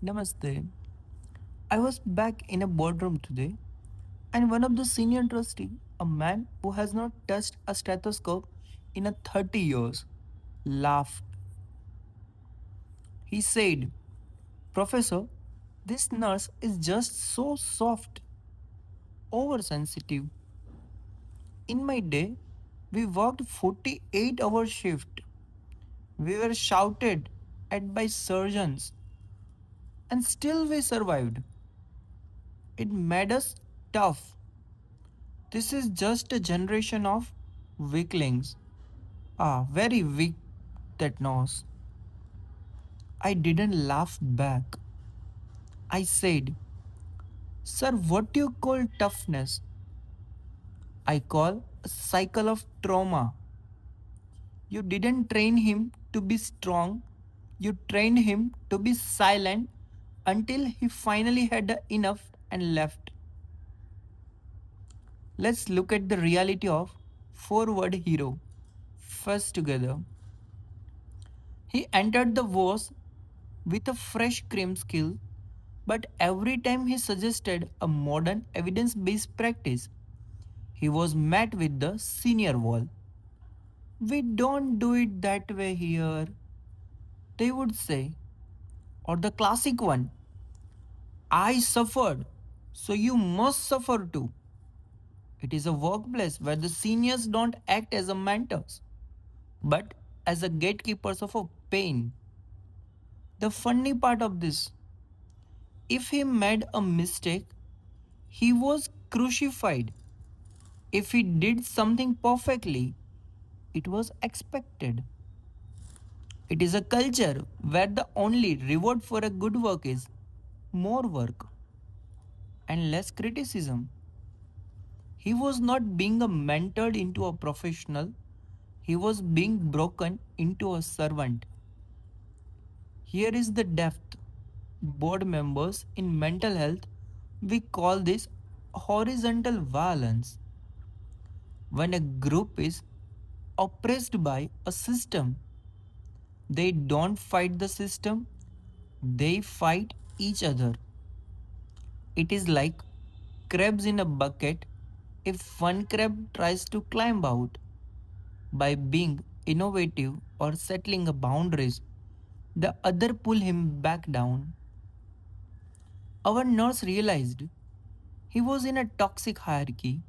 Namaste. I was back in a boardroom today, and one of the senior trustee, a man who has not touched a stethoscope in a 30 years, laughed. He said, "Professor, this nurse is just so soft, oversensitive. In my day, we worked 48-hour shift. We were shouted at by surgeons, and still we survived. It made us tough. This is just a generation of weaklings. Ah, very weak that knows." I didn't laugh back. I said, "Sir, what you call toughness, I call a cycle of trauma. You didn't train him to be strong, you trained him to be silent until he finally had enough and left." Let's look at the reality of forward hero first together. He entered the wars with a fresh cream skill, but every time he suggested a modern evidence based practice, he was met with the senior wall. "We don't do it that way here," they would say. Or the classic one, "I suffered, so you must suffer too." It is a workplace where the seniors don't act as a mentors, but as a gatekeepers of a pain. The funny part of this, if he made a mistake, he was crucified. If he did something perfectly, it was expected. It is a culture where the only reward for a good work is more work and less criticism. He was not being a mentored into a professional, he was being broken into a servant. Here is the depth. Board members in mental health, we call this horizontal violence. When a group is oppressed by a system, they don't fight the system, they fight each other. It is like crabs in a bucket. If one crab tries to climb out by being innovative or settling a boundaries, the other pull him back down. Our nurse realized he was in a toxic hierarchy.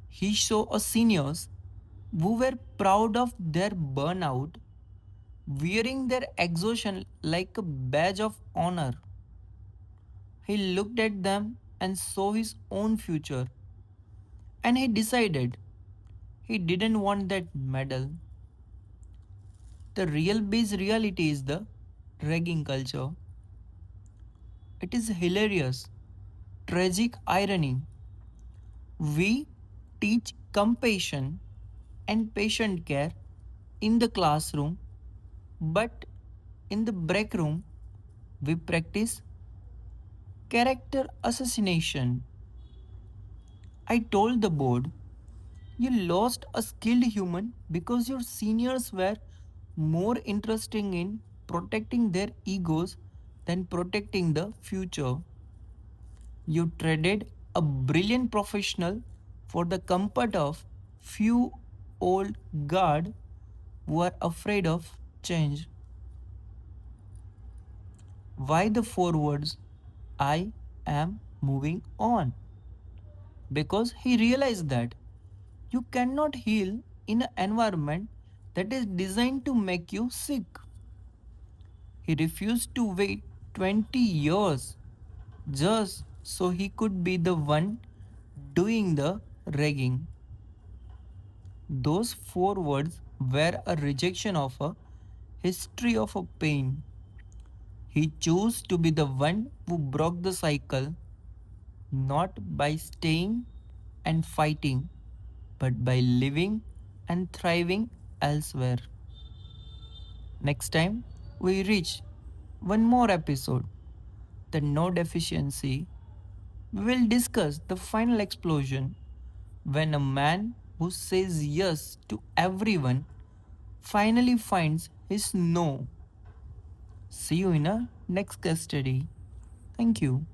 He saw a seniors who were proud of their burnout, wearing their exhaustion like a badge of honor. He looked at them and saw his own future, and he decided he didn't want that medal. The real base reality is the ragging culture. It is hilarious, tragic irony. We teach compassion and patient care in the classroom, but in the break room, we practice character assassination. I told the board, "You lost a skilled human because your seniors were more interested in protecting their egos than protecting the future. You traded a brilliant professional for the comfort of few old guard who are afraid of change." Why the four words, "I am moving on"? Because he realized that you cannot heal in an environment that is designed to make you sick. He refused to wait 20 years just so he could be the one doing the ragging. Those four words were a rejection of a history of a pain. He chose to be the one who broke the cycle, not by staying and fighting, but by living and thriving elsewhere. Next time we reach one more episode, the no deficiency, we will discuss the final explosion when a man who says yes to everyone finally finds his no. See you in a next case study. Thank you.